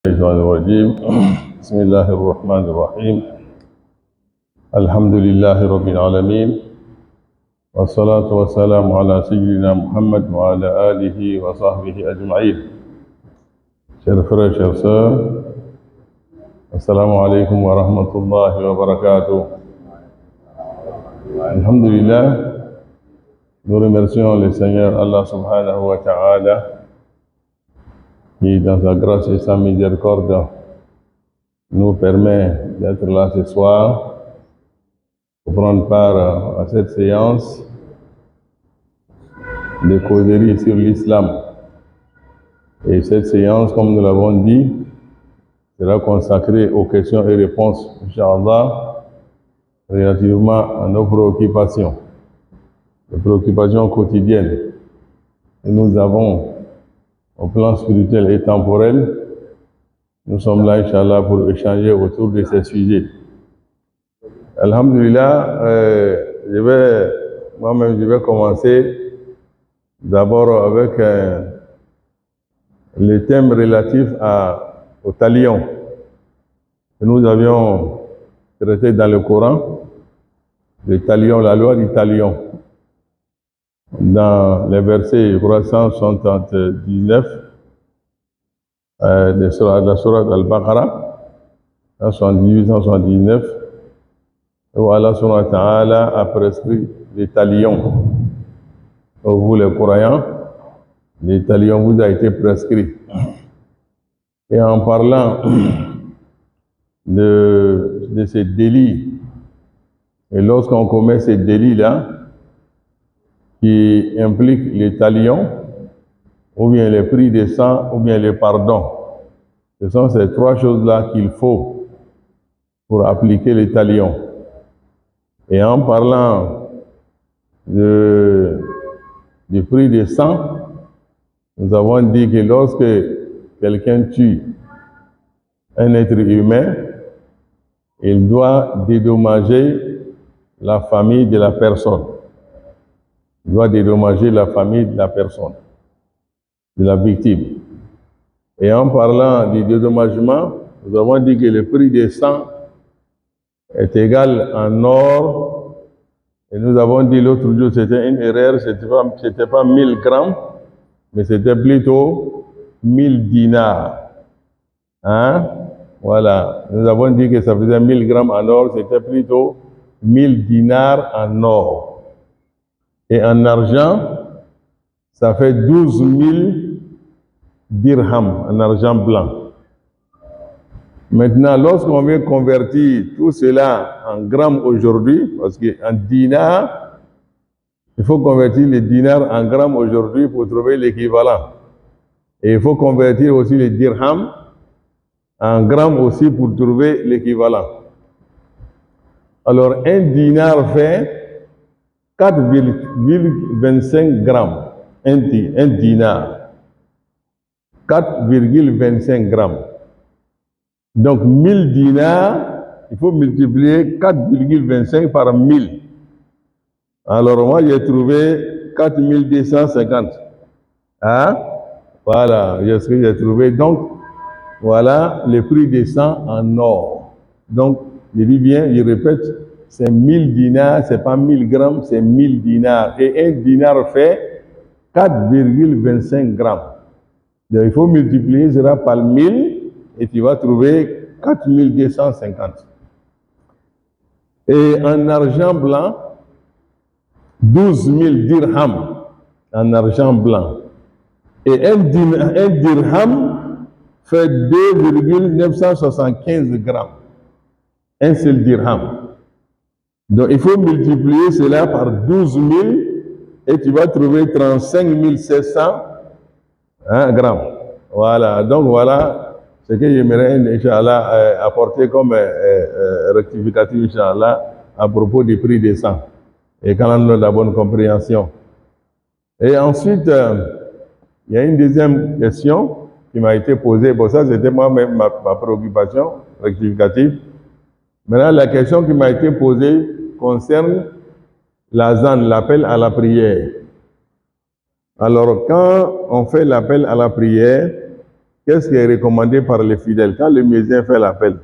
الشيطان الرجيم بسم الله الرحمن الرحيم الحمد لله رب العالمين والصلاة والسلام على سيدنا محمد وعلى آله وصحبه أجمعين. Chers frères, chers sœurs, Assalamu alaikum wa rahmatullahi wa barakatuh. Alhamdulillah, nous remercions le Seigneur Allah subhanahu wa ta'ala qui, dans sa grâce et sa miséricorde, nous permet d'être là ce soir pour prendre part à cette séance de causerie sur l'islam. Et cette séance, comme nous l'avons dit, sera consacrée aux questions et réponses, Inch'Allah, relativement à nos préoccupations, les préoccupations quotidiennes que nous avons au plan spirituel et temporel. Nous sommes là, Inch'Allah, pour échanger autour de ces sujets. Alhamdulillah, moi-même, je vais commencer d'abord avec le thème relatif au talion que nous avions traité dans le Coran, le talion, la loi du talion. Dans les versets, je crois, 179 de la sourate Al-Baqarah, 178-179, où Allah subhanahu wa ta'ala a prescrit les talions. Pour vous les croyants, les talions vous a été prescrit. Et en parlant de ces délits, et lorsqu'on commet ces délits-là, qui impliquent les talions, ou bien les prix de sang, ou bien les pardons. Ce sont ces trois choses-là qu'il faut pour appliquer les talions. Et en parlant du prix de sang, nous avons dit que lorsque quelqu'un tue un être humain, il doit dédommager la famille de la personne. Il doit dédommager la famille de la personne, de la victime. Et en parlant du dédommagement, nous avons dit que le prix de sang est égal en or. Et nous avons dit l'autre jour, c'était une erreur, c'était pas 1000 grammes, mais c'était plutôt 1000 dinars. Hein? Voilà. Nous avons dit que ça faisait 1000 grammes en or, c'était plutôt 1000 dinars en or. Et en argent, ça fait 12 000 dirhams en argent blanc. Maintenant, lorsqu'on veut convertir tout cela en grammes aujourd'hui, parce qu'en dinars, il faut convertir les dinars en grammes aujourd'hui pour trouver l'équivalent. Et il faut convertir aussi les dirhams en grammes aussi pour trouver l'équivalent. Alors, un dinar fait 4,25 grammes. Un dinar. 4,25 grammes. Donc, 1000 dinars, il faut multiplier 4,25 par 1000. Alors, moi, j'ai trouvé 4250. Hein? Voilà, c'est ce que j'ai trouvé. Donc, voilà le prix des sang en or. Donc, je dis bien, je répète, c'est 1000 dinars, c'est pas 1000 grammes, c'est 1000 dinars. Et un dinar fait 4,25 grammes. Donc, il faut multiplier cela par 1000 et tu vas trouver 4250. Et en argent blanc, 12 000 dirhams en argent blanc. Et un dirham fait 2,975 grammes. Un seul dirham. Donc il faut multiplier cela par 12 000 et tu vas trouver 35 700 grammes. Voilà, donc voilà ce que j'aimerais, Inch'Allah, apporter comme rectificatif, Inch'Allah, à propos du prix des sang. Et quand on a la bonne compréhension. Et ensuite, il y a une deuxième question qui m'a été posée. Bon, ça c'était moi-même ma préoccupation rectificative. Maintenant, la question qui m'a été posée concerne l'azan, l'appel à la prière. Alors, quand on fait l'appel à la prière, qu'est-ce qui est recommandé par les fidèles? Quand le muezzin fait l'appel,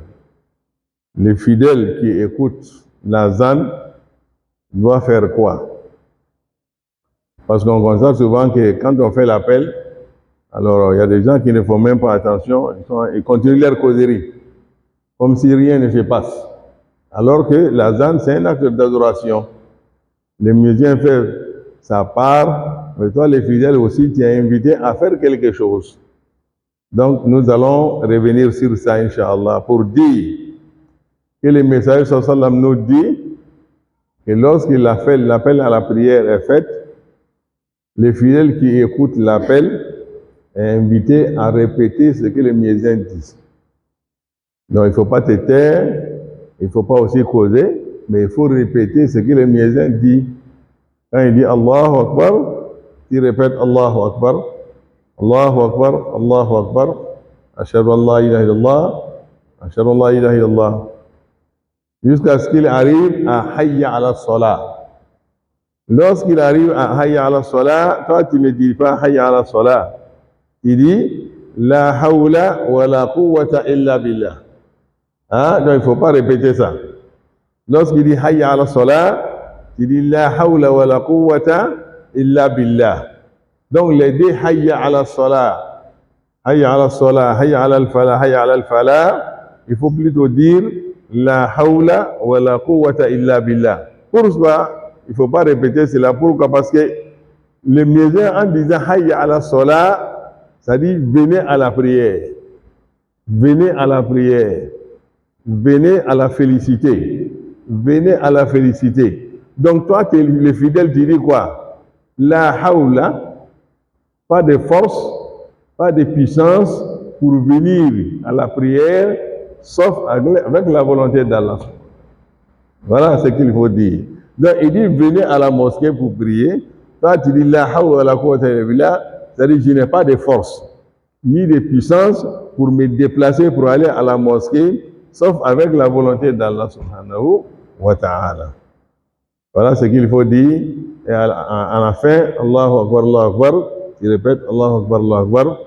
les fidèles qui écoutent l'azan doivent faire quoi? Parce qu'on constate souvent que quand on fait l'appel, alors il y a des gens qui ne font même pas attention, ils continuent leur causerie, comme si rien ne se passe. Alors que l'azan, c'est un acte d'adoration. Le muezzin fait sa part, mais toi, les fidèles aussi, tu es invité à faire quelque chose. Donc, nous allons revenir sur ça, Inch'Allah, pour dire que le messager sallam nous dit que lorsqu'il l'appel à la prière est fait, les fidèles qui écoutent l'appel sont invités à répéter ce que le muezzin dit. Donc, il ne faut pas te taire, il ne faut pas aussi causer, mais il faut répéter ce que le muezzin dit. Quand il dit Allahu Akbar, tu répètes Allahu Akbar, Allahu Akbar, Allahu Akbar, Ashhadu an la ilaha illallah, Ashhadu an la ilaha illallah. Jusqu'à ce qu'il arrive à Hayya ala Salah. Lorsqu'il arrive à Hayya ala Salah, toi tu ne dis pas Hayya ala Salah. Il dit La hawla wa la quwwata illa billah. Hein? Donc il ne faut pas répéter ça. Lorsqu'il dit Hayya ala Salah, il dit La hawla wa la quwwata illa billah. Donc les deux Hayya ala Salah, Hayya ala Salah, Hayya ala al-Falah, Hayya ala al-Falah, il faut plutôt dire La hawla wa la quwwata illa billah. Pourquoi il ne faut pas répéter cela? Pourquoi? Parce que le muezzin en disant Hayya ala Salah, ça dit venez à la prière, venez à la prière, venez à la félicité, venez à la félicité. Donc toi, le fidèle, tu dis quoi? La hawla, pas de force, pas de puissance pour venir à la prière, sauf avec la volonté d'Allah. Voilà ce qu'il faut dire. Donc il dit venez à la mosquée pour prier. Toi tu dis la hawla wa la quwwata illa billah, c'est-à-dire je n'ai pas de force ni de puissance pour me déplacer pour aller à la mosquée, sauf avec la volonté d'Allah subhanahu wa ta'ala. Voilà ce qu'il faut dire. Et à la fin, Allahu Akbar, Allahu Akbar, tu répètes Allahu Akbar, Allahu Akbar,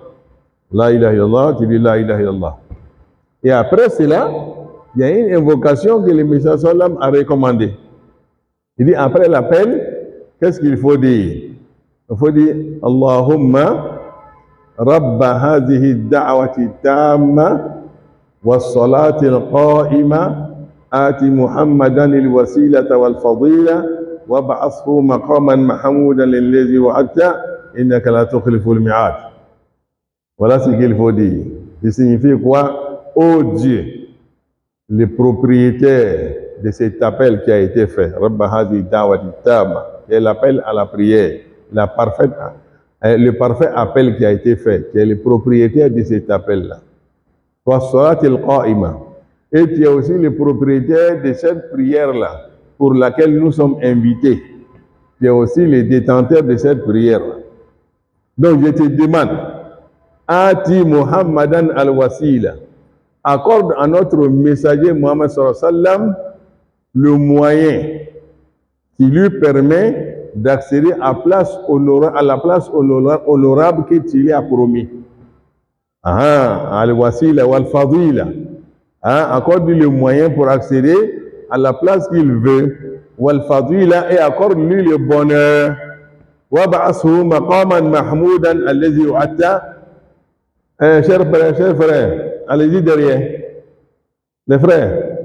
La ilaha illallah, tu dis La ilaha illallah. Et après cela, il y a une invocation que le Messager sallam a recommandée. Il dit après l'appel, qu'est-ce qu'il faut dire? Il faut dire Allahumma Rabba hadhihi da'wati tamma was-salati al-qa'ima ati Muhammadan al-wasilata wal-fadila wab'athhu maqaman mahmoudan lillazi wa'adta innaka la tukhlifu al-mi'ad. Voilà ce qu'il faut dire. Il signifie quoi? Oh Dieu, le propriétaire de cet appel qui a été fait, Rabba hadhihi da'wati tamma, qui est l'appel à la prière, le parfait appel qui a été fait, qui est le propriétaire de cet appel-là. Et qui est aussi le propriétaire de cette prière-là, pour laquelle nous sommes invités, qui est aussi le détenteur de cette prière-là. Donc je te demande, Ati Muhammadan al-Wasila, accorde à notre messager Muhammad sallallahu alayhi wa sallam le moyen qui lui permet d'accéder à la place honorable que tu lui as promis. Al-Wasila wal-Fadila. Accorde-lui le moyen pour accéder à la place qu'il veut. Wal-Fadila, et accorde-lui le bonheur. Wab'ashu maqaman mahmoudan allazi wa'adta. Chers frères, allez-y derrière. Les frères,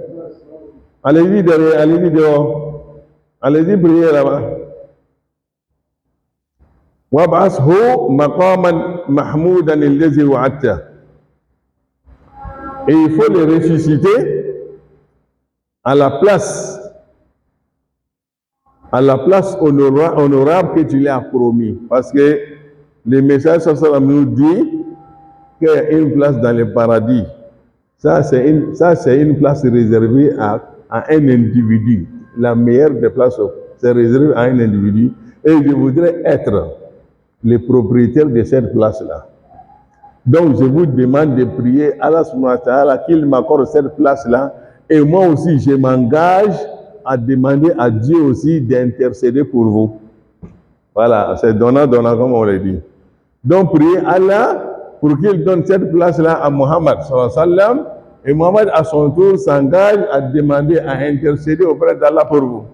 allez-y derrière, allez-y dehors. Allez-y prier là-bas. Wab'ashu maqaman mahmoudan allazi wa'adta. Et il faut le ressusciter à la place honorable que tu lui as promis. Parce que le message sallallahu nous dit qu'il y a une place dans le paradis. Ça, c'est une place réservée à un individu. La meilleure des places, c'est réservé à un individu. Et je voudrais être le propriétaire de cette place-là. Donc, je vous demande de prier Allah subhanahu wa ta'ala qu'il m'accorde cette place-là. Et moi aussi, je m'engage à demander à Dieu aussi d'intercéder pour vous. Voilà, c'est donnant, comme on l'a dit. Donc, priez Allah pour qu'il donne cette place-là à Muhammad sallallahu alayhi wa sallam, et Muhammad à son tour s'engage à demander, à intercéder auprès d'Allah pour vous.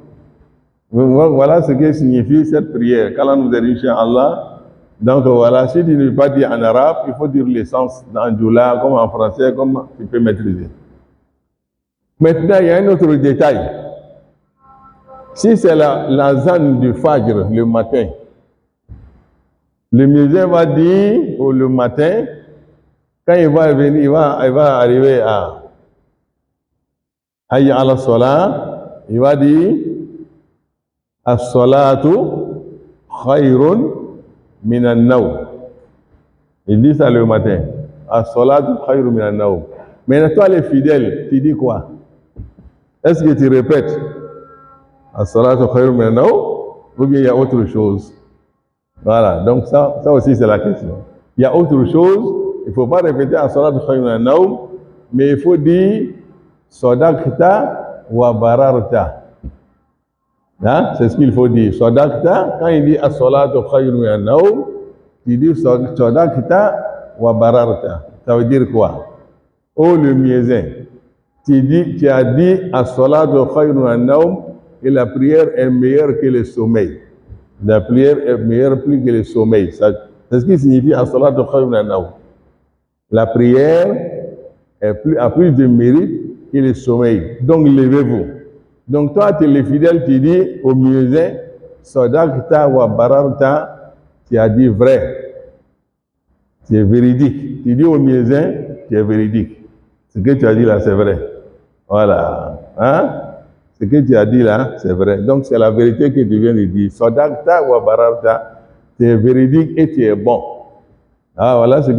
Voilà ce que signifie cette prière. Quand nous dit Inch'Allah, donc voilà, si tu ne veux pas dire en arabe, il faut dire l'essence en djoula, comme en français, comme tu peux maîtriser. Maintenant, il y a un autre détail. Si c'est la zane du Fajr le matin, le muezzin va dire le matin, quand il va venir, il va arriver à Hayya ala Salah, il va dire As-salatu khayrun minan nawm. Il dit ça le matin. As-salatu khayrun minan nawm. Mais toi les fidèles, tu dis quoi? Est-ce que tu répètes As-salatu khayrun minan nawm ou bien il y a autre chose? Voilà, donc ça aussi c'est la question. Il y a autre chose, il ne faut pas répéter As-salatu khayrun minan nawm, mais il faut dire Sadaqta wa bararta. Hein? C'est ce qu'il faut dire. Sadaqta, quand il dit As-salatu khayrun minan nawm, il dit Sadaqta wa bararta. Ça veut dire quoi? Oh le muezzin, tu as dit As-salatu khayrun minan nawm et la prière est meilleure que le sommeil. La prière est meilleure plus que le sommeil. C'est ce qui signifie As-salatu khayrun minan nawm. La prière a plus de mérite que le sommeil. Donc levez-vous. Donc toi, tu es le fidèle, tu dis au muezzin, Sadaqta wa bararta, tu as dit vrai. Tu es véridique. Tu dis au muezzin, tu es véridique. Ce que tu as dit là, c'est vrai. Voilà. Hein? Ce que tu as dit là, c'est vrai. Donc c'est la vérité que tu viens de dire. Sadaqta wa bararta, tu es véridique et tu es bon. Ah, voilà ce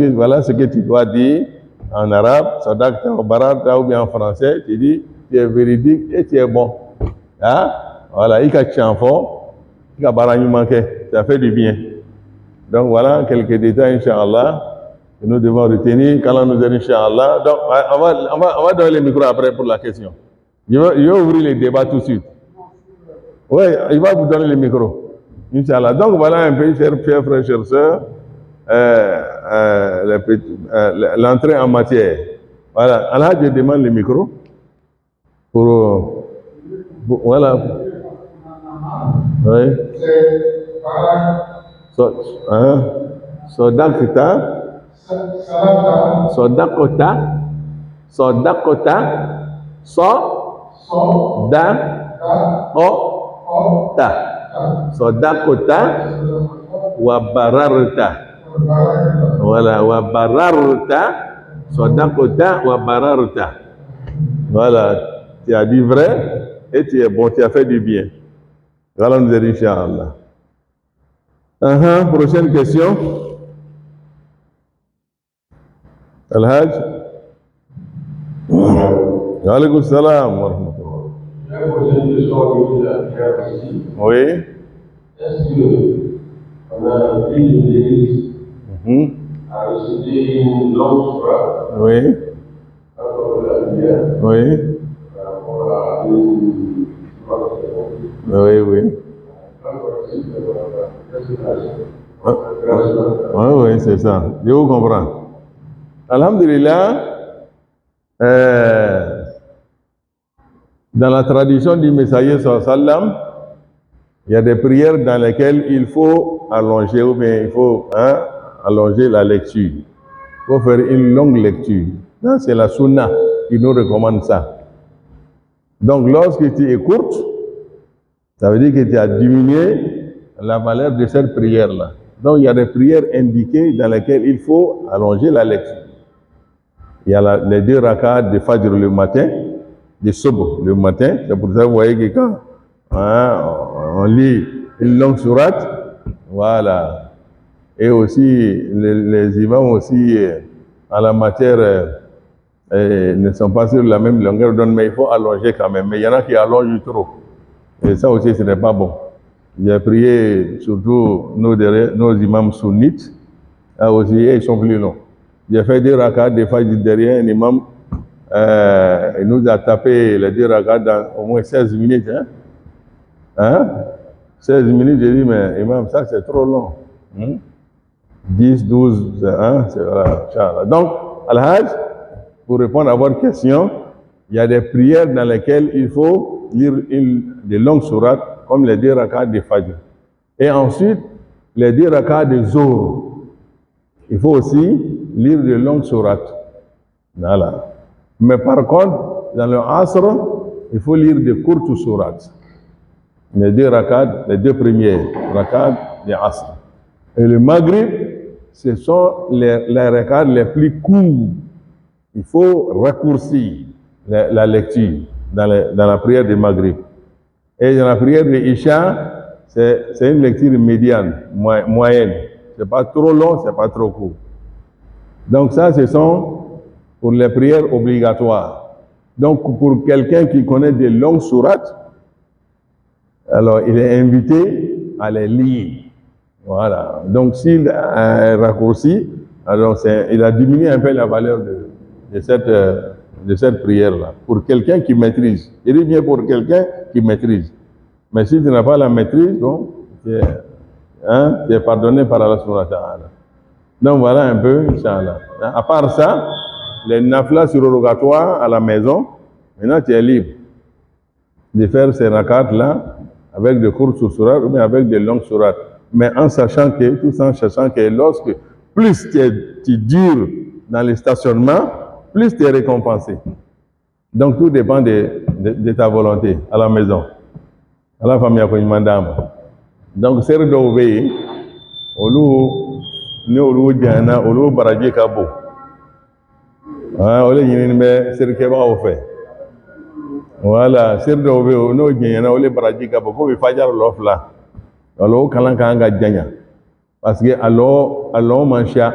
que tu dois dire en arabe, Sadaqta wa bararta, ou bien en français, tu dis, tu es véridique et tu es bon. Hein? Voilà, il y a chanfort, il y a barani manqué, ça fait du bien. Donc voilà quelques détails, Inch'Allah, que nous devons retenir quand nous allons, Inch'Allah. Donc on va donner le micro après pour la question. Je vais ouvrir le débat tout de suite. Oui, il va vous donner le micro, Inch'Allah. Donc voilà un peu, chers frères, chers sœurs, l'entrée en matière. Voilà, Allah, je demande le micro pour voilà. Oui. Sadaqta. Sadaqta wa bararta. Voilà, wa bararta. Sadaqta wa bararta. Voilà, tu as dit vrai et tu es bon, tu as fait du bien. Voilà, nous allons, Inch'Allah. Prochaine question. Al-Hajj. Wa alaykum salam wa rahmatullah. Oui. Est-ce qu'on a pris une délice à réciter une longue sourate? Oui. Oui. Oui. Oui, c'est ça. Je vous comprends. Alhamdulillah, dans la tradition du Messager sallam, il y a des prières dans lesquelles il faut allonger ou bien il faut allonger la lecture. Il faut faire une longue lecture. Ça, c'est la sunna qui nous recommande ça. Donc, lorsque tu écoutes, ça veut dire que tu as diminué la valeur de cette prière-là. Donc, il y a des prières indiquées dans lesquelles il faut allonger la lecture. Il y a les 2 rakats de Fajr le matin, de Subh le matin. C'est pour ça que vous voyez que quand on lit une longue sourate, voilà. Et aussi, les imams aussi, en la matière, ne sont pas sur la même longueur d'onde, mais il faut allonger quand même. Mais il y en a qui allongent trop. Et ça aussi, ce n'est pas bon. J'ai prié surtout nos imams sunnites, aussi, ils sont plus longs. J'ai fait 2 rakats, des fois derrière un imam, il nous a tapé les 2 rakats dans au moins 16 minutes. 16 minutes, j'ai dit, mais imam, ça c'est trop long. 10, 12, hein, c'est voilà, Inch'Allah. Donc, Al-Hajj, pour répondre à votre question, il y a des prières dans lesquelles il faut lire des longues sourates, comme les 2 rakats de Fajr. Et ensuite, les 2 rakats de Zohr. Il faut aussi lire de longues sourates. Voilà. Mais par contre, dans le Asr, il faut lire de courtes sourates. Les 2 rakats, les 2 premiers rakats de Asr. Et le Maghrib, ce sont les rakats les plus courts. Il faut raccourcir la lecture dans la prière du Maghrib. Et dans la prière de Isha, c'est une lecture médiane, moyenne. C'est pas trop long, c'est pas trop court. Donc ça, ce sont pour les prières obligatoires. Donc pour quelqu'un qui connaît des longues sourates, alors il est invité à les lire. Voilà. Donc s'il raccourcit, alors il a diminué un peu la valeur de cette prière-là. Pour quelqu'un qui maîtrise. Il dit bien pour quelqu'un qui maîtrise. Mais si tu n'as pas la maîtrise, donc tu es pardonné par Allah subhanahu wa ta'ala. Donc voilà un peu, Inch'Allah. À part ça, les naflas surrogatoires à la maison, maintenant tu es libre de faire ces rakats-là avec de courtes sourates ou bien avec de longues sourates. Mais en sachant que lorsque plus tu dures dans le stationnement, plus tu es récompensé. Donc tout dépend de ta volonté à la maison. À la famille, il y a une donc c'est le dové, ni olu jana olu baraji ka bon ole ɲinini bɛ serikɛbagaw fɛ voilà seri dɔw bɛ yen n'o jɛɲɛna ole baraji ka bon fo bi fajar lɔ 2 alors o kalan kan ka janya parce que a lɔ man ca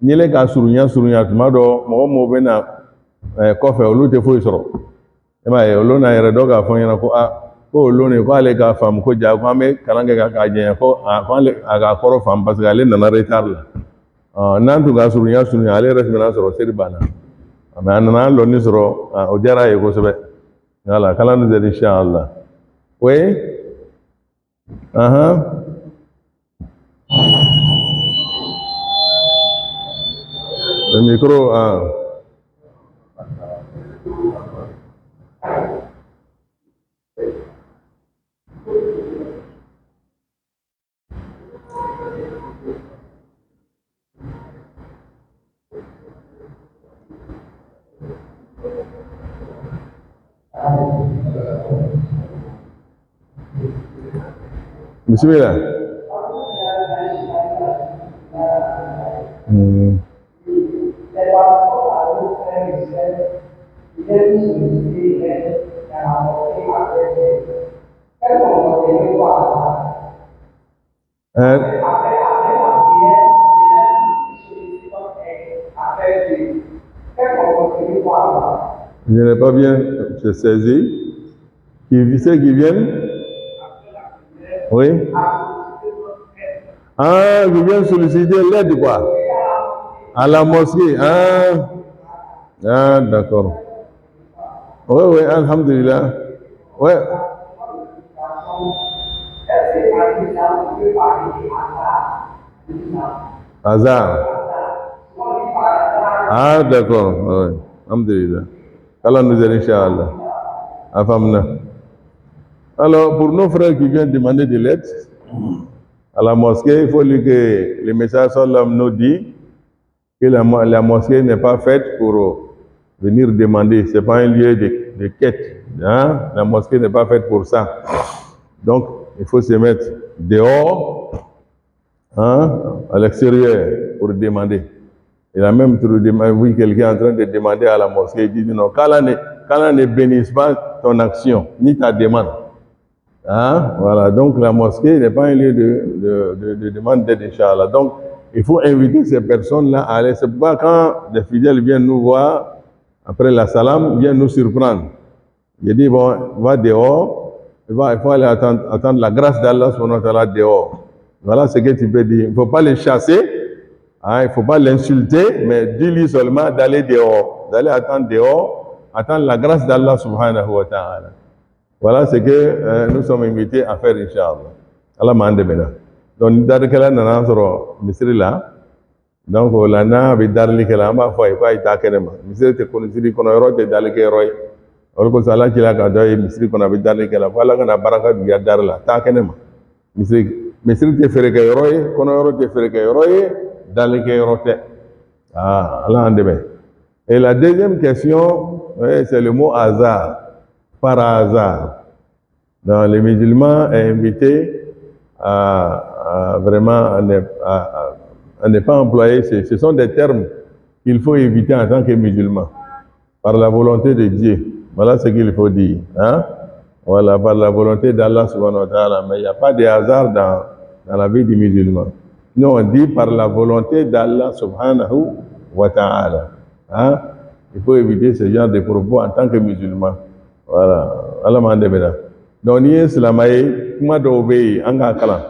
n'i le ka surunya tuma dɔ mɔgɔ mɔgɔw bɛ na kɔfɛ olu tɛ foyi sɔrɔ e m'a ye olu na yɛrɛ dɔ k'a fɔ ɲɛna ko ko olu ne ko ale k'a faamu ko ja ko an bɛ kalan kɛ k'a jɛnya ko a k'a kɔrɔ faamu parce que ale nana retard la n'an tun ka surunya ale yɛrɛ tun bɛna sɔrɔ seri banna mais a nana lɔnni sɔrɔ o diyara a ye kosɛbɛ voilà kalan de inchallah oui le micro Bismillah. Je n'ai pas bien saisi. Qui c'est qui viennent? Oui. Ah, vous venez solliciter l'aide quoi? À la mosquée. Ah, d'accord. Oui, alhamdulillah. Ouais. Hasard. Ah, d'accord. Oui. Alhamdulillah. Allah nous aide, Inch'Allah. Afamna. Alors, pour nos frères qui viennent demander de l'aide à la mosquée, il faut lire que le message sallam nous dit que la mosquée n'est pas faite pour venir demander. Ce n'est pas un lieu de quête. Hein? La mosquée n'est pas faite pour ça. Donc, il faut se mettre dehors, à l'extérieur, pour demander. Il a même vu quelqu'un en train de demander à la mosquée. Il dit non, qu'Allah ne bénisse pas ton action, ni ta demande. Voilà, donc la mosquée n'est pas un lieu de demande d'aide, Inch'Allah. Donc, il faut inviter ces personnes-là à aller. C'est pas quand les fidèles viennent nous voir, après la salam, viennent nous surprendre. Il dit, bon, va dehors, il faut aller attendre la grâce d'Allah dehors. Voilà ce que tu peux dire. Il ne faut pas les chasser, il ne faut pas l'insulter, mais dis-lui seulement d'aller dehors, d'aller attendre dehors, attendre la grâce d'Allah subhanahu wa ta'ala. Voilà ce que nous sommes invités à faire, Inch'Allah. Allah m'a demandé. Donc, dans le cas là, nous avons Misri là. donc o la n'a bɛ darili kɛ la an b'a fɔ a ye k'a ye taa kɛnɛ ma misiri tɛ misiri kɔnɔ yɔrɔ tɛ dali kɛ yɔrɔ ye o de kosɔn ala cila ka dɔ ye misiri kɔnɔ a bɛ darili kɛ la fo ala kana baraka don i ka dari la taa kɛnɛ ma misiri tɛ feere kɛ yɔrɔ ye kɔnɔ yɔrɔ tɛ feere kɛ yɔrɔ ye dali kɛ yɔrɔ tɛ ala y'an dɛmɛ. Et la deuxième question, c'est le mot hasard, par hasard. Donc, les musulmans est invité à vraiment à ne pas employer, ce sont des termes qu'il faut éviter en tant que musulman, par la volonté de Dieu. Voilà ce qu'il faut dire. Hein? Voilà, par la volonté d'Allah subhanahu wa ta'ala. Mais il n'y a pas de hasard dans la vie du musulman. Non, on dit par la volonté d'Allah subhanahu wa ta'ala. Hein? Il faut éviter ce genre de propos en tant que musulman. Voilà. Allah m'a demandé. Donc, ni islamaï, comment d'obéir, en kalam.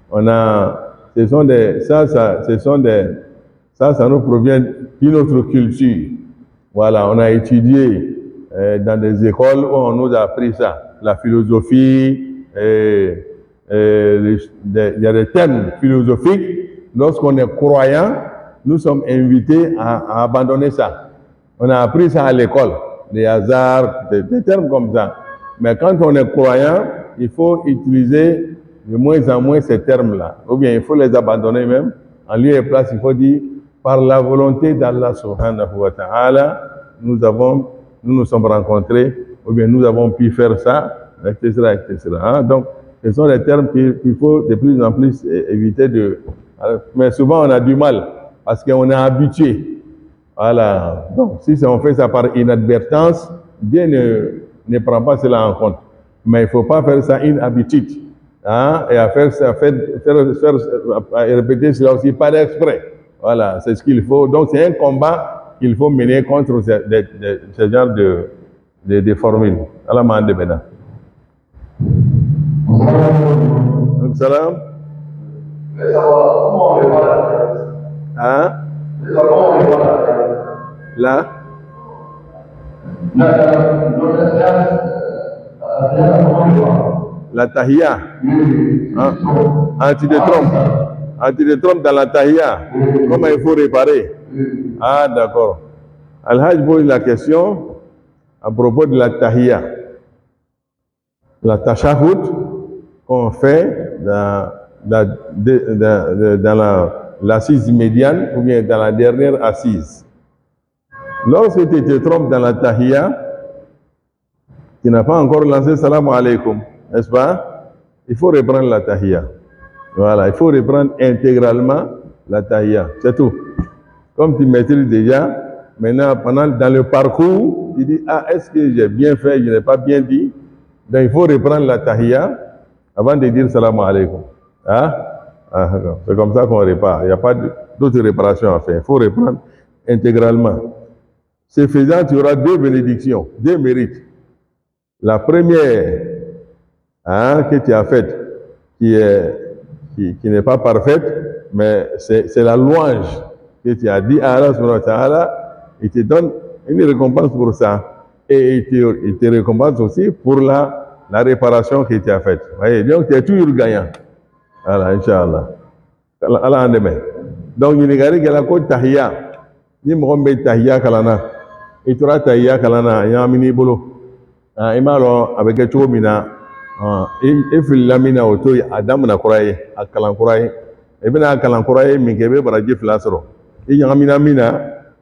On a, ça nous provient d'une autre culture. Voilà, on a étudié dans des écoles où on nous a appris ça, la philosophie, il y a des thèmes philosophiques. Lorsqu'on est croyant, nous sommes invités à abandonner ça. On a appris ça à l'école, les hasards, des termes comme ça. Mais quand on est croyant, il faut utiliser de moins en moins ces termes-là. Ou bien il faut les abandonner même. En lieu et place, il faut dire, par la volonté d'Allah subhanahu wa ta'ala, nous nous sommes rencontrés, ou bien nous avons pu faire ça, etc. etc. Hein? Donc, ce sont des termes qu'il faut de plus en plus éviter de... Mais souvent, on a du mal, parce qu'on est habitué. Voilà. Donc, si on fait ça par inadvertance, Dieu ne prend pas cela en compte. Mais il ne faut pas faire ça une habitude. Hein? Et à répéter cela aussi par exprès. Voilà, c'est ce qu'il faut. Donc, c'est un combat qu'il faut mener contre ce genre de formules. Allah m'a demandé. Salam. Hein? Là? La tahiyya. Hein? Tu te trompes dans la tahiyya. Comment il faut réparer? Ah, d'accord. Al-Hajj pose la question à propos de la tahiyya. La tashahhud qu'on fait dans l'assise médiane ou bien dans la dernière assise. Lorsque tu te trompes dans la tahiyya, tu n'as pas encore lancé salam alaikum, n'est-ce pas? Il faut reprendre la tahiyya. Voilà, il faut reprendre intégralement la tahiyya, c'est tout. Comme tu maîtrises déjà, maintenant, dans le parcours, tu dis, ah, est-ce que j'ai bien fait, je n'ai pas bien dit? Donc, il faut reprendre la tahiyya avant de dire salam alaikum. Hein? Ah, c'est comme ça qu'on répare. Il n'y a pas d'autre réparation à faire. Il faut reprendre intégralement. Ce faisant, tu auras deux bénédictions, deux mérites. La première que tu as faite, qui n'est pas parfaite, mais c'est la louange que tu as dit à Allah subhanahu wa ta'ala, il te donne une récompense pour ça. Et il te récompense aussi pour la réparation que tu as faite. Voyez, donc tu es toujours gagnant. Voilà, Inch'Allah. Allah en demain. Donc, il y a la côte tahiyya. Ni m'ombe tahiyya kalana. Et tu auras tahiyya kalana. Il y a un mini boulot. Il m'a dit, avec un chou mina. Il fait la mina auto. Adam na kouraye. A kalan kouraye. Et bien, a kalan kouraye, minkebe baraji flasro. Il y a un mina.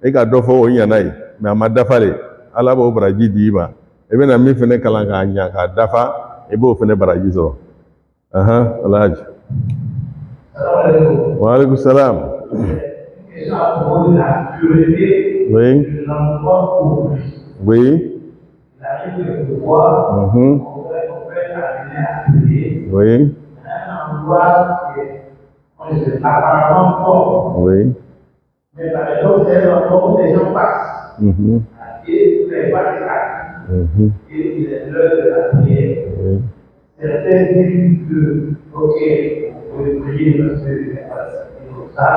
Et qu'à dofo, il y en a. Mais à ma dafale. Allah va baraji diba. Et bien, à mi fene kalan kanya. À dafa. Et bien, fene baraji zo. Allah. Wa alaykum salam. Oui. Oui. Oui. Oui. Mais par exemple, c'est un endroit où les gens passent. Et les pas et il est l'heure de la prière. Certains disent que, ok, on peut prier parce que c'est comme ça.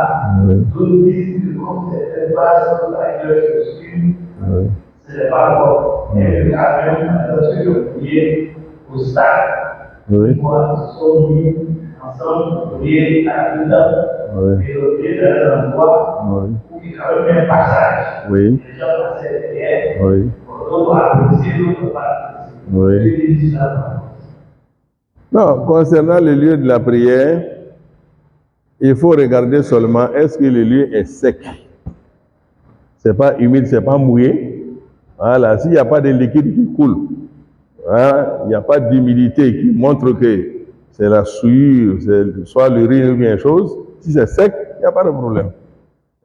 D'autres disent que comme certaines passes dans la gueule costume, ce n'est pas bon. Et le cas même, lorsque je priais au stade, moi, nous sommes mis ensemble pour prier à tout temps. Oui. Et au lieu d'aller dans le bois, Oui. il y avait un passage. Oui. Les gens passaient derrière. Oui. D'autres appréciaient, d'autres pas appréciaient. Oui. Dieu dit ça. Non, concernant le lieu de la prière, il faut regarder seulement est-ce que le lieu est sec. C'est pas humide, c'est pas mouillé. Voilà, s'il n'y a pas de liquide qui coule, hein, il n'y a pas d'humidité qui montre que c'est la souillure, c'est soit l'urine ou bien chose, si c'est sec, il n'y a pas de problème.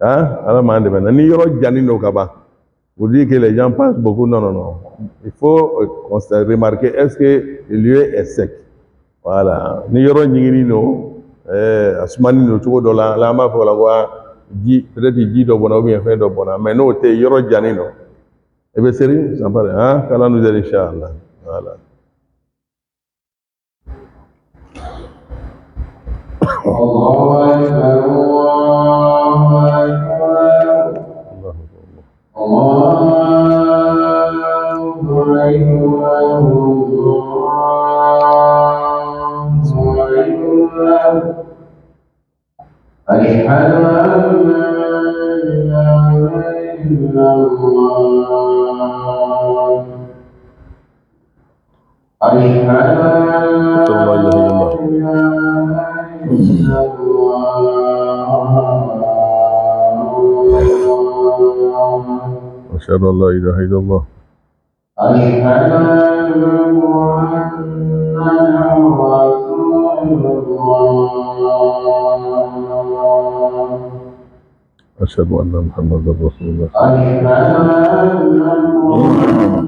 Hein? Alors, ni yoro janino kaba. Vous dites que les gens passent beaucoup, non, non, non. Il faut remarquer est-ce que le lieu est sec. Voilà. Ni yoro nyingini no, asumani no tuko dola, la ma fola wa, peut-être dit do bona ou bien fait do bona, mais non, te yoro janino. Eh bien, sérieux, ça paraît, hein? Qu'Allah nous aide, Inch'Allah. Voilà. أشهد أن لا إله إلا الله أشهد أن لا إله إلا الله أشهد أن لا إله إلا الله أشهد أن محمدا رسول الله أشهد أن محمدا رسول الله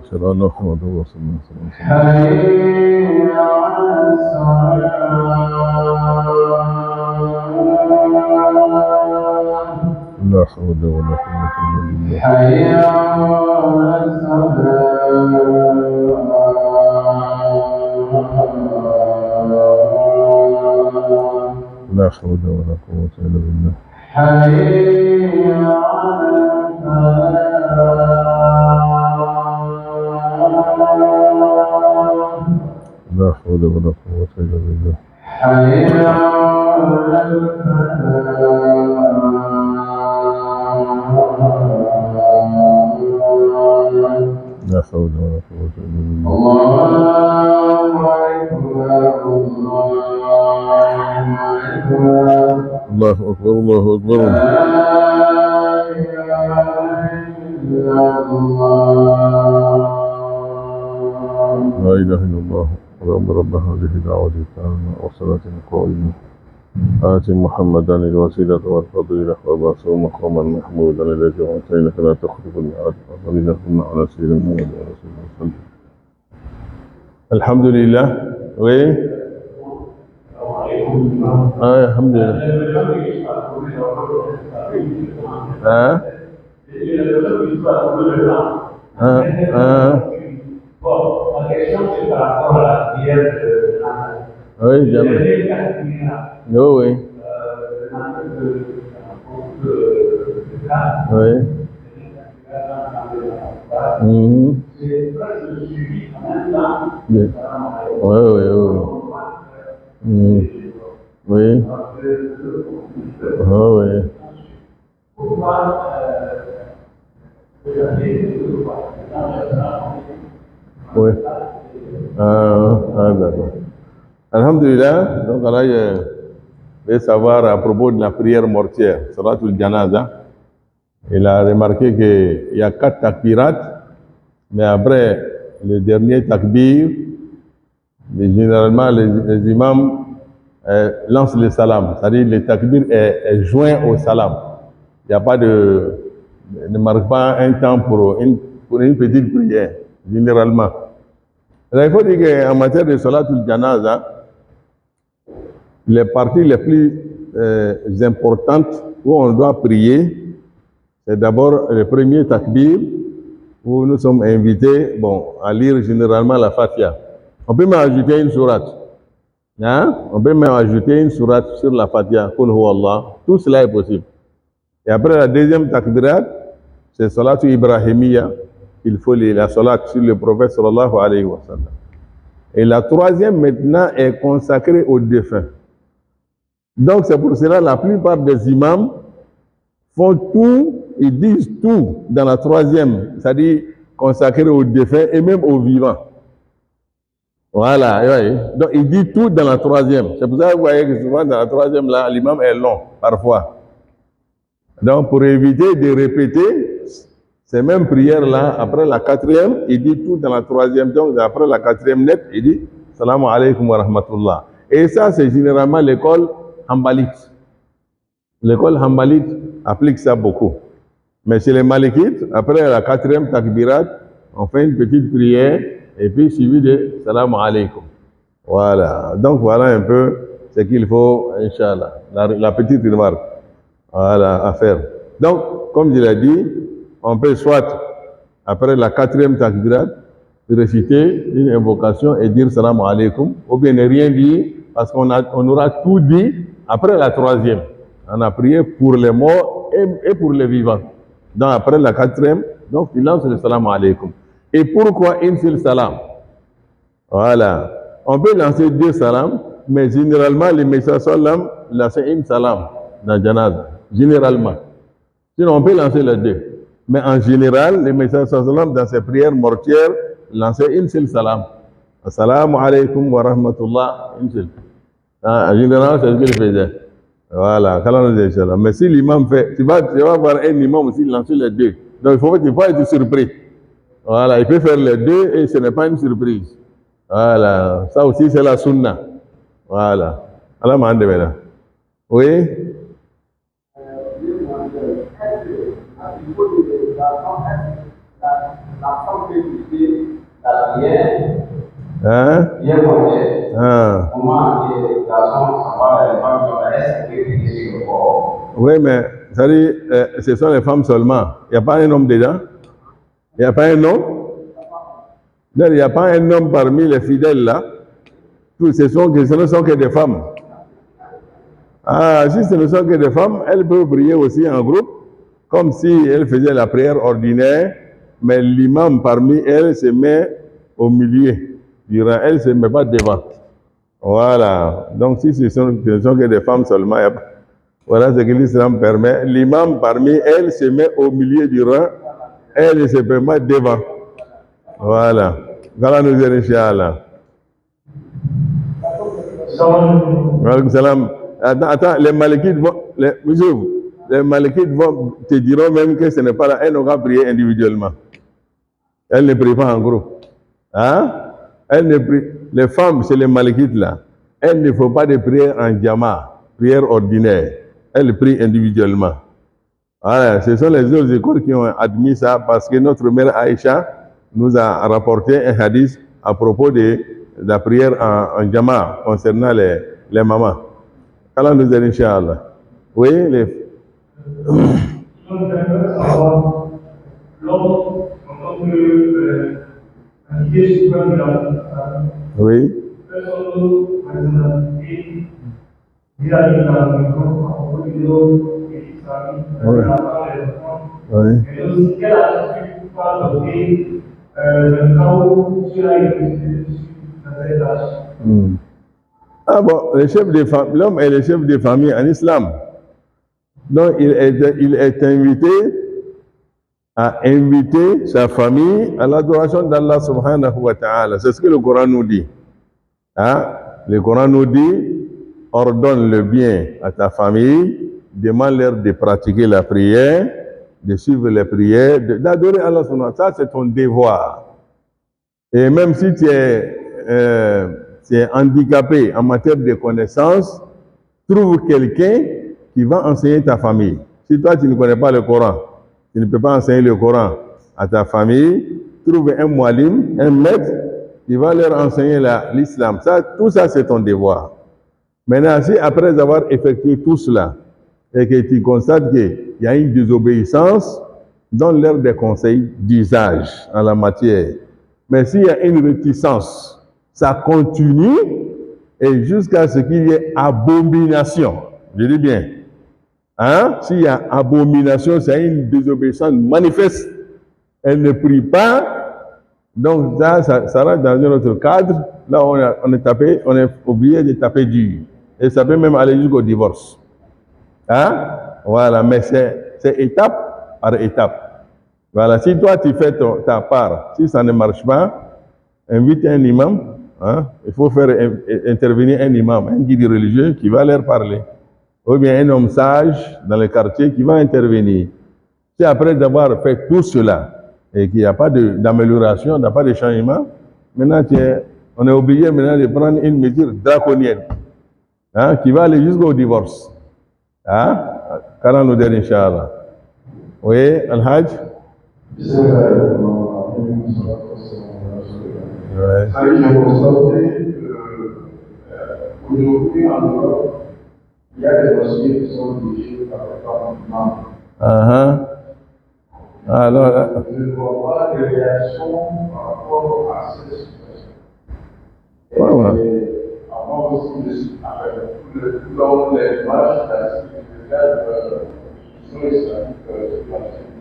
أشهد أن محمدا رسول الله أشهد أن محمدا رسول الله حي على الصلاة لا حول ولا قوة إلا بالله حي على الصلاة لا حول ولا قوة إلا بالله حي على الفلاح لا حول ولا قوة إلا بالله حي على الفلاح لا حول ولا قوة إلا بالله الله أكبر الله أكبر الله أكبر الله أكبر لا إله إلا الله لا إله إلا الله اللهم رب هذه الدعوة التامة والصلاة القائمة آت محمدا الوسيلة والفضيلة وبعثه مقاما محمودا الذي أعطينك لا تخلف الميعاد وصلنا على سيدنا محمد ورسول الله الحمد لله oui ah, alhamdulillah hein Bon, ma question c'est par rapport à la prière de Nathan. oui jamais oui oui oui c'est presque suivi en même temps. Oui, oui, oui. Oui. Ah oui. Pourquoi oui. D'accord. Alhamdulillah, donc là, je vais savoir à propos de la prière mortière, Salatul Janaza. Il a remarqué qu'il y a 4 takbirats, mais après le dernier takbir, généralement les imams lancent le salam, c'est-à-dire le takbir est joint au salam. Il n'y a pas ne marque pas un temps pour une petite prière, généralement. Alors, il faut dire qu'en matière de Salatul Janaza, les parties les plus importantes où on doit prier, c'est d'abord le premier takbir, où nous sommes invités à lire généralement la Fatiha. On peut même ajouter une sourate. Hein? On peut même ajouter une sourate sur la Fatiha, Qul huwa Allah. Tout cela est possible. Et après la deuxième takbirat, c'est Salatu Ibrahimiyya, il faut la salat sur le prophète sallallahu alayhi wa sallam. Et la troisième maintenant est consacrée aux défunts. Donc c'est pour cela la plupart des imams font tout, ils disent tout dans la troisième, c'est-à-dire consacré aux défunts et même aux vivants. Voilà, oui. Donc il dit tout dans la troisième. C'est pour ça que vous voyez que souvent dans la troisième là, l'imam est long, parfois. Donc pour éviter de répéter ces mêmes prières-là, après la quatrième, il dit tout dans la troisième. Donc après la quatrième net, il dit Salam alaikum wa rahmatullah. Et ça, c'est généralement l'école Hanbalite. L'école Hanbalite applique ça beaucoup. Mais chez les Malikites, après la quatrième takbirat, on fait une petite prière et puis suivi de Salam alaikum. Voilà. Donc voilà un peu ce qu'il faut, Inch'Allah. La petite remarque. Voilà, à faire. Donc, comme je l'ai dit, on peut soit, après la quatrième takbirat, réciter une invocation et dire Salam alaikum, ou bien ne rien dire, parce qu'on aura tout dit après la troisième. On a prié pour les morts et pour les vivants. Donc, après la quatrième, donc, il lance le Salam alaikum. Et pourquoi une seule salam? Voilà. On peut lancer 2 salams, mais généralement, les messages salam lancent une salam dans Janaz. Généralement. Sinon, on peut lancer les 2. Mais en général, les messages salam dans ces prières mortières lançaient une seule salam. Assalamu alaikum wa rahmatullah, une seule. En général, c'est ce qu'il faisait. Voilà. Mais si l'imam fait, tu vas voir un imam aussi lancer les 2. Donc, il faut être surpris. Voilà, il peut faire les 2 et ce n'est pas une surprise. Voilà, ça aussi c'est la sunna. Voilà. Allah m'a demandé là. Oui. Hein? Comment les garçons savoir les femmes est-ce qu'ils sur le corps? Oui, mais ça dit, ce sont les femmes seulement. Il n'y a pas un homme dedans? Il n'y a pas un homme? Il n'y a pas un homme parmi les fidèles là. Tous ce ne sont que des femmes. Ah, si ce ne sont que des femmes, elles peuvent prier aussi en groupe, comme si elles faisaient la prière ordinaire, mais l'imam parmi elles se met au milieu. Elle ne se met pas devant. Voilà. Donc si ce ne sont que des femmes seulement, voilà ce que l'islam permet. L'imam parmi elles se met au milieu du rang, elle ne se met pas devant. Voilà. Voilà nous dire, Inch'Allah. Salam. Attends, les Malikites vont te diront même que ce n'est pas là. Elles n'ont qu'à prier individuellement. Elles ne prient pas en groupe. Hein? Elles ne prient. Les femmes, c'est les Malikites là. Elles ne font pas de prière en jama, prière ordinaire. Elles prient individuellement. Voilà. Ce sont les autres écoles qui ont admis ça parce que notre mère Aïcha nous a rapporté un hadith à propos de la prière en jama concernant les mamans. Qu'Allah nous aide, Inch'Allah. Oui, les... Oui. Ah bon, l'homme est le chef de famille en islam. Donc il est invité à inviter sa famille à l'adoration d'Allah subhanahu wa ta'ala. C'est ce que le Coran nous dit. Hein? Le Coran nous dit, ordonne le bien à ta famille, demande-leur de pratiquer la prière, de suivre les prières, d'adorer Allah subhanahu wa ta'ala. Ça, c'est ton devoir. Et même si tu es handicapé en matière de connaissances, trouve quelqu'un qui va enseigner ta famille. Si toi, tu ne connais pas le Coran, tu ne peux pas enseigner le Coran à ta famille, trouve un mualim, un maître, qui va leur enseigner l'islam. Tout ça, c'est ton devoir. Maintenant, si après avoir effectué tout cela, et que tu constates qu'il y a une désobéissance, donne-leur des conseils d'usage en la matière. Mais s'il y a une réticence, ça continue, et jusqu'à ce qu'il y ait abomination. Je dis bien. Hein? S'il y a abomination, c'est une désobéissance manifeste elle ne prie pas, donc ça rentre dans un autre cadre. Là, on est obligé de taper dur. Et ça peut même aller jusqu'au divorce. Hein? Voilà, mais c'est étape par étape. Voilà, si toi tu fais ta part, si ça ne marche pas, invite un imam. Hein? Il faut faire intervenir un imam, un guide religieux qui va leur parler. Ou bien un homme sage dans le quartier qui va intervenir. Si après d'avoir fait tout cela et qu'il n'y a pas d'amélioration, il n'y a pas de changement, maintenant on est obligé maintenant de prendre une mesure draconienne, hein, qui va aller jusqu'au divorce. Hein? Qu'Allah nous donne, Inch'Allah. Oui, Al-Hajj? Ouais. J'ai constaté qu'aujourd'hui en Europe, il y a des dossiers qui sont dirigés par les femmes membres. Alors, je ne vois pas de réaction par rapport à cette situation. Avant aussi, dans les marches d'Union islamique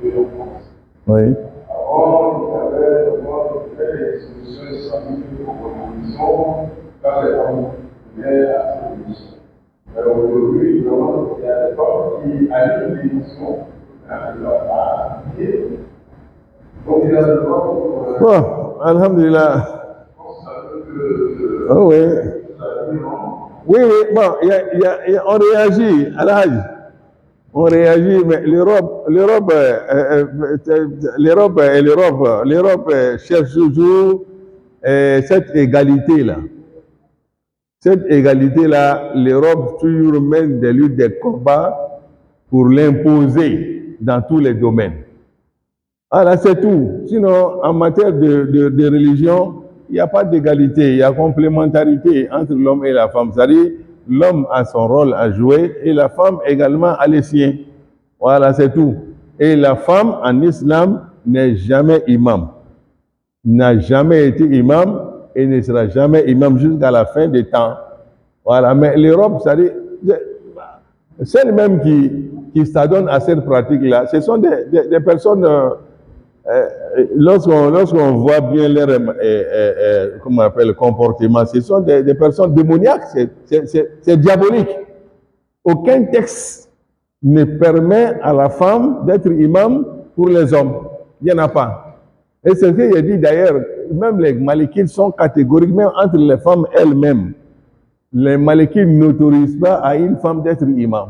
en France. oui. Avant, il y avait vraiment des solutions islamiques pour l'opposition quand les femmes venaient à cette émission. Mais aujourd'hui, vraiment, il y a des femmes qui animent l'émission, ils n'ont pas appliqué. Donc, il y a des femmes. Bon, alhamdulillah. Oh, oui. Oui, bon, on réagit à l'âge. On réagit, mais l'Europe cherche toujours cette égalité-là. Cette égalité-là, l'Europe toujours mène des luttes, des combats pour l'imposer dans tous les domaines. Voilà, c'est tout. Sinon, en matière de religion, il n'y a pas d'égalité, il y a complémentarité entre l'homme et la femme. C'est-à-dire, l'homme a son rôle à jouer et la femme également a les siens. Voilà, c'est tout. Et la femme en islam n'est jamais imam. N'a jamais été imam et ne sera jamais imam jusqu'à la fin des temps. Voilà, mais l'Europe, c'est-à-dire, celles même qui s'adonnent à cette pratique-là, ce sont des personnes... lorsqu'on voit bien leur comment on appelle, le comportement, ce sont des personnes démoniaques, c'est diabolique. Aucun texte ne permet à la femme d'être imam pour les hommes. Il n'y en a pas. Et c'est ce que j'ai dit d'ailleurs, même les malikites sont catégoriques, même entre les femmes elles-mêmes. Les malikites n'autorisent pas à une femme d'être imam.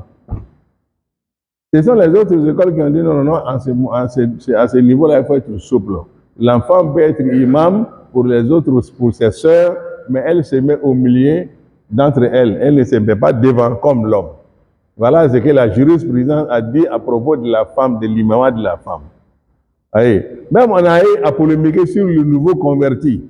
Ce sont les autres écoles qui ont dit non, à ce niveau-là, il faut être souple. L'enfant peut être imam pour les autres, pour ses sœurs, mais elle se met au milieu d'entre elles. Elle ne se met pas devant comme l'homme. Voilà ce que la jurisprudence a dit à propos de la femme, de l'imamat de la femme. Allez. Même on a eu à polémiquer sur le nouveau converti,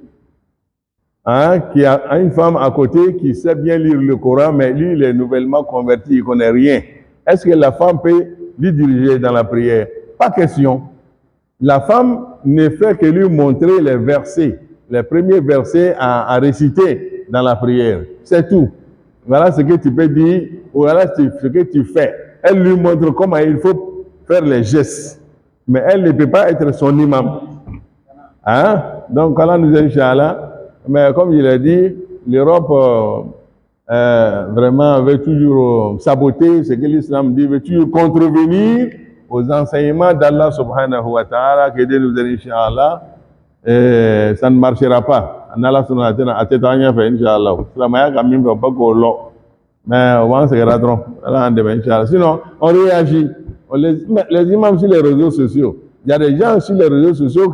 hein, qui a une femme à côté qui sait bien lire le Coran, mais lui, il est nouvellement converti, il ne connaît rien. Est-ce que la femme peut lui diriger dans la prière? Pas question. La femme ne fait que lui montrer les versets, les premiers versets à réciter dans la prière. C'est tout. Voilà ce que tu peux dire, voilà ce que tu fais. Elle lui montre comment il faut faire les gestes. Mais elle ne peut pas être son imam. Hein? Donc, Allah nous dit, Inch'Allah, mais comme je l'ai dit, l'Europe vraiment veut toujours saboter ce que l'islam dit, veut toujours contrevenir aux enseignements d'Allah subhanahu wa ta'ala, que Dieu nous dit, Inch'Allah, ça ne marchera pas. Allah subhanahu wa ta'ala a été fait, Inch'Allah. Islamaya quand même pas qu'on l'a. Mais on va se regarder. Inch'Allah. Sinon, on réagit. Les imams sur les réseaux sociaux, il y a des gens sur les réseaux sociaux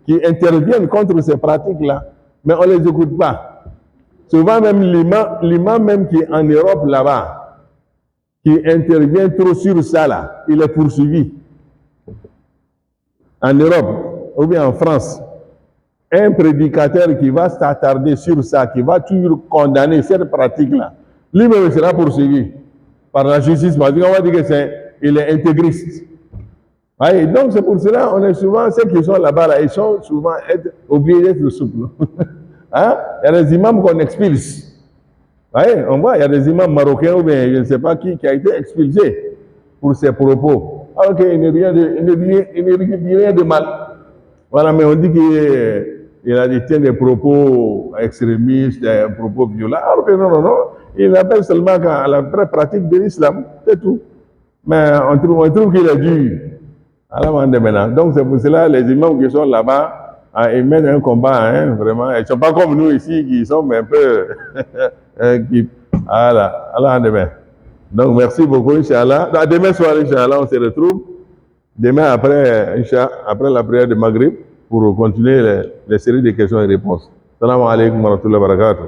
qui interviennent contre ces pratiques-là, mais on ne les écoute pas. Souvent même l'imam même qui est en Europe là-bas, qui intervient trop sur ça là, il est poursuivi. En Europe, ou bien en France, un prédicateur qui va s'attarder sur ça, qui va toujours condamner cette pratique-là, lui-même sera poursuivi par la justice, parce qu'on va dire qu'il est intégriste. Ouais, donc c'est pour cela on est souvent, ceux qui sont là-bas, là, ils sont souvent obligés d'être souples. Hein? Il y a des imams qu'on expulse. Ouais, on voit, il y a des imams marocains ou bien je ne sais pas qui a été expulsé pour ses propos. Alors qu'il ne dit rien de mal. Voilà, mais on dit qu'il tient des propos extrémistes, des propos violents. Alors que non. Il appelle seulement à la vraie pratique de l'islam, c'est tout. Mais on trouve qu'il est dur. Alors, maintenant. Donc c'est pour cela les imams qui sont là-bas, ils mènent un combat, hein, vraiment. Ils ne sont pas comme nous ici qui sommes un peu... voilà, Allah demain. Donc merci beaucoup, Inch'Allah. Demain soir, Inch'Allah, on se retrouve. Demain après la prière de Maghrib pour continuer les séries de questions et réponses. Salam alaikum wa rahmatullahi wa barakatuh.